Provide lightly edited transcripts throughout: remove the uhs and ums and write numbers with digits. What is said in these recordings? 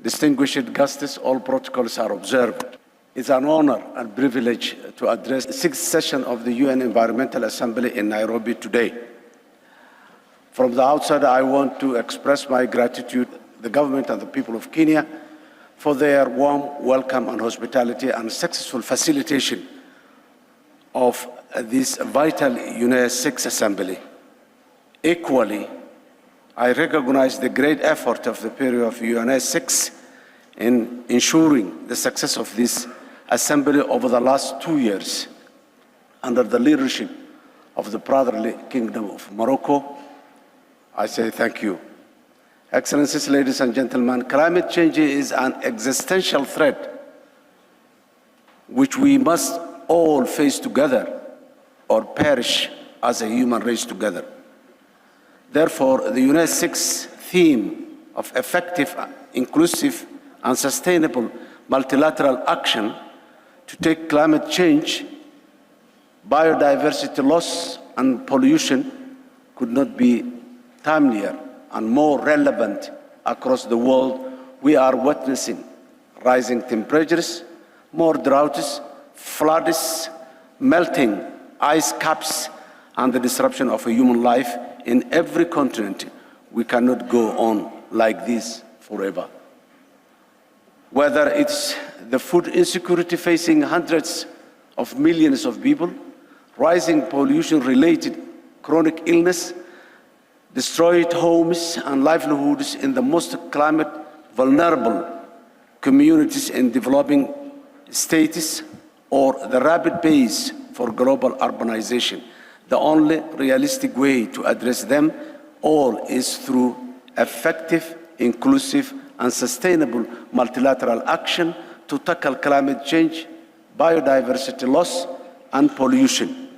distinguished guests, all protocols are observed. It's an honor and privilege to address the 6th session of the UN Environmental Assembly in Nairobi today. From the outset, I want to express my gratitude to the government and the people of Kenya for their warm welcome and hospitality and successful facilitation of this vital UNEA-6 assembly. Equally, I recognize the great effort of the period of UNEA-6 in ensuring the success of this assembly over the last 2 years under the leadership of the brotherly Kingdom of Morocco. I say thank you. Excellencies, ladies and gentlemen, climate change is an existential threat which we must all face together or perish as a human race together. Therefore, the UNEA-6 theme of effective, inclusive, and sustainable multilateral action to take climate change, biodiversity loss, and pollution could not be timelier and more relevant across the world. We are witnessing rising temperatures, more droughts, floods, melting ice caps, and the disruption of a human life in every continent. We cannot go on like this forever. Whether it's the food insecurity facing hundreds of millions of people, rising pollution-related chronic illness, destroyed homes and livelihoods in the most climate vulnerable communities in developing states, or the rapid pace for global urbanization, the only realistic way to address them all is through effective, inclusive, and sustainable multilateral action to tackle climate change, biodiversity loss, and pollution.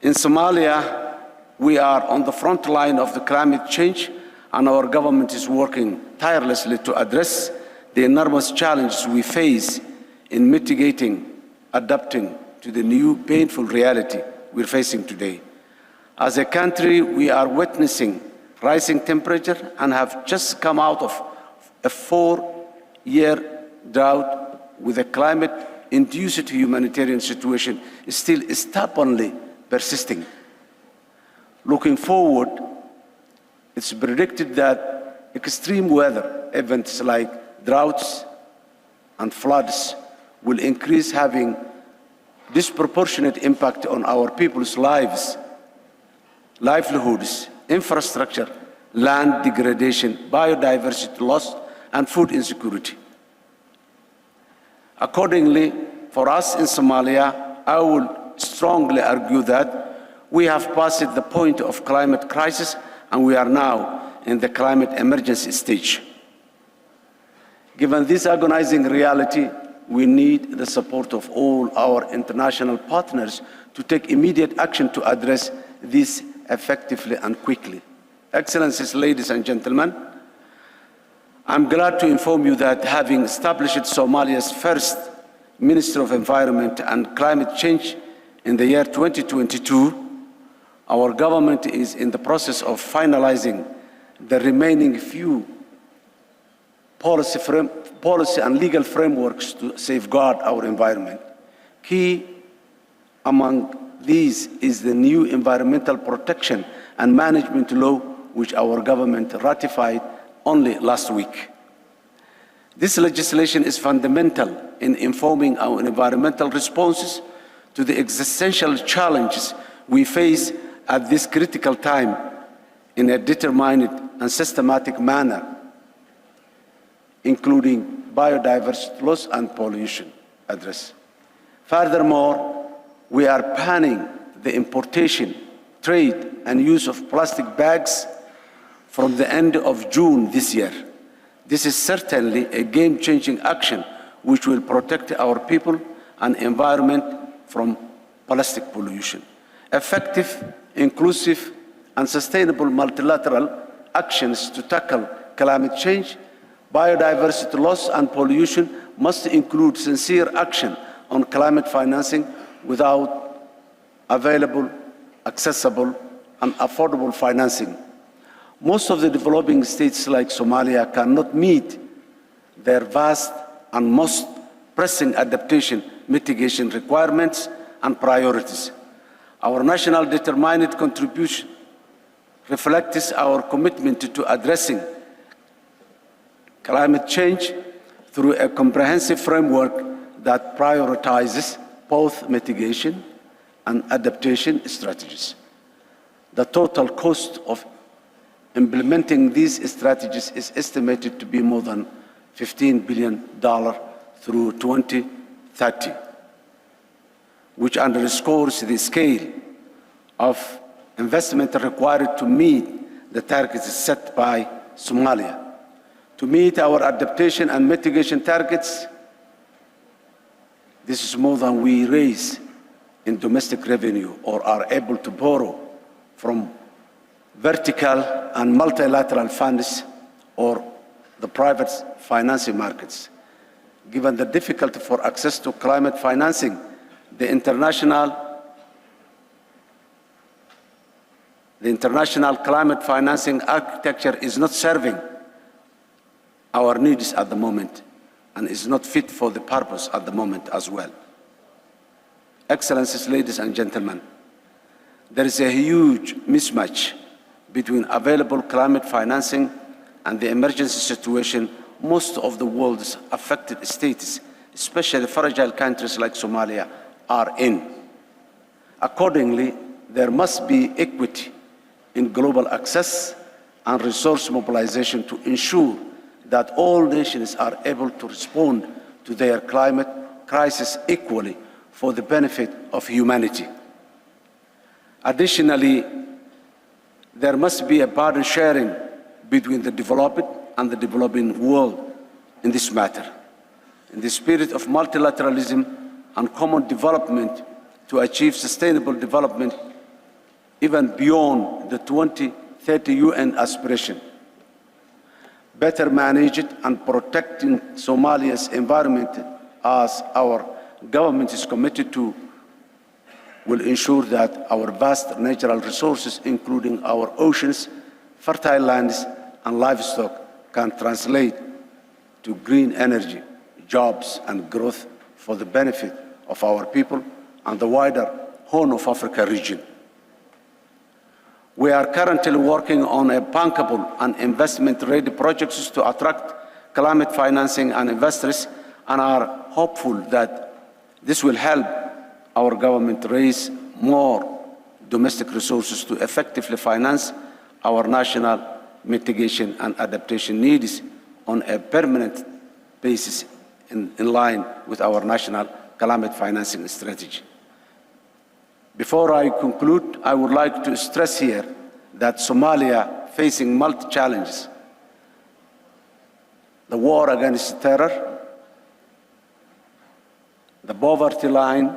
In Somalia, we are on the front line of the climate change, and our government is working tirelessly to address the enormous challenges we face in mitigating, adapting to the new painful reality we're facing today. As a country, we are witnessing rising temperature and have just come out of a 4-year drought with a climate-induced humanitarian situation still stubbornly persisting. Looking forward, it's predicted that extreme weather events like droughts and floods will increase, having disproportionate impact on our people's lives, livelihoods, infrastructure, land degradation, biodiversity loss, and food insecurity. Accordingly, for us in Somalia, I will strongly argue that we have passed the point of climate crisis and we are now in the climate emergency stage. Given this agonizing reality, we need the support of all our international partners to take immediate action to address this effectively and quickly. Excellencies, ladies and gentlemen, I'm glad to inform you that having established Somalia's first Minister of Environment and Climate Change in the year 2022, our government is in the process of finalizing the remaining few policy and legal frameworks to safeguard our environment. Key among these is the new Environmental Protection and Management Law, which our government ratified only last week. This legislation is fundamental in informing our environmental responses to the existential challenges we face at this critical time in a determined and systematic manner, including biodiversity loss and pollution address. Furthermore, we are banning the importation, trade, and use of plastic bags from the end of June this year. This is certainly a game-changing action which will protect our people and environment from plastic pollution. Effective, inclusive, and sustainable multilateral actions to tackle climate change, biodiversity loss, and pollution must include sincere action on climate financing without available, accessible, and affordable financing. Most of the developing states like Somalia cannot meet their vast and most pressing adaptation mitigation requirements and priorities. Our national determined contribution reflects our commitment to addressing climate change through a comprehensive framework that prioritizes both mitigation and adaptation strategies. The total cost of implementing these strategies is estimated to be more than $15 billion through 2030, which underscores the scale of investment required to meet the targets set by Somalia. To meet our adaptation and mitigation targets, this is more than we raise in domestic revenue or are able to borrow from vertical and multilateral funds or the private financing markets. Given the difficulty for access to climate financing, the international climate financing architecture is not serving our needs at the moment and is not fit for the purpose at the moment as well. Excellencies, ladies and gentlemen, there is a huge mismatch between available climate financing and the emergency situation most of the world's affected states, especially fragile countries like Somalia, are in. Accordingly, there must be equity in global access and resource mobilization to ensure that all nations are able to respond to their climate crisis equally for the benefit of humanity. Additionally, there must be a burden sharing between the developed and the developing world in this matter, in the spirit of multilateralism and common development to achieve sustainable development even beyond the 2030 UN aspiration. Better managed and protecting Somalia's environment, as our government is committed to, will ensure that our vast natural resources, including our oceans, fertile lands, and livestock, can translate to green energy, jobs, and growth for the benefit of our people and the wider Horn of Africa region. We are currently working on a bankable and investment-ready projects to attract climate financing and investors, and are hopeful that this will help our government raise more domestic resources to effectively finance our national mitigation and adaptation needs on a permanent basis in line with our national climate financing strategy. Before I conclude, I would like to stress here that Somalia facing multiple challenges: the war against terror, the poverty line,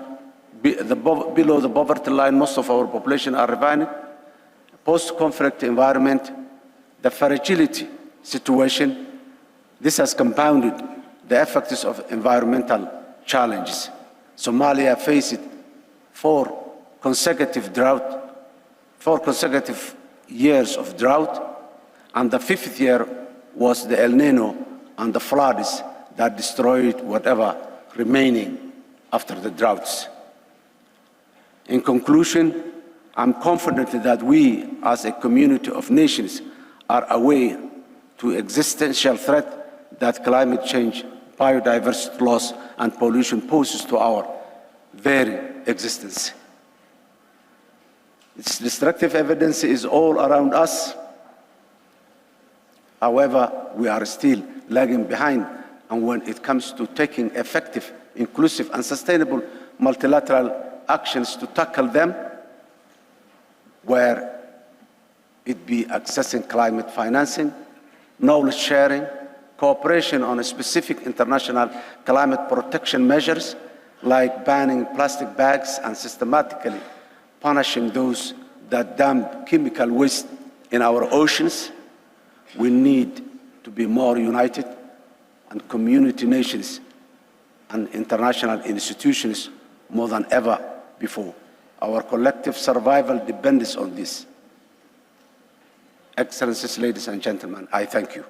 below the poverty line, most of our population are refined, post-conflict environment, the fragility situation. This has compounded the effects of environmental challenges. Somalia faced four consecutive years of drought, and the fifth year was the El Nino and the floods that destroyed whatever remaining after the droughts. In conclusion, I'm confident that we, as a community of nations, are aware to existential threat that climate change, biodiversity loss, and pollution poses to our very existence. Its destructive evidence is all around us. However, we are still lagging behind, and when it comes to taking effective, inclusive, and sustainable multilateral actions to tackle them, where it be accessing climate financing, knowledge sharing, cooperation on specific international climate protection measures, like banning plastic bags and systematically punishing those that dump chemical waste in our oceans. We need to be more united, and community nations and international institutions more than ever before. Our collective survival depends on this. Excellencies, ladies and gentlemen, I thank you.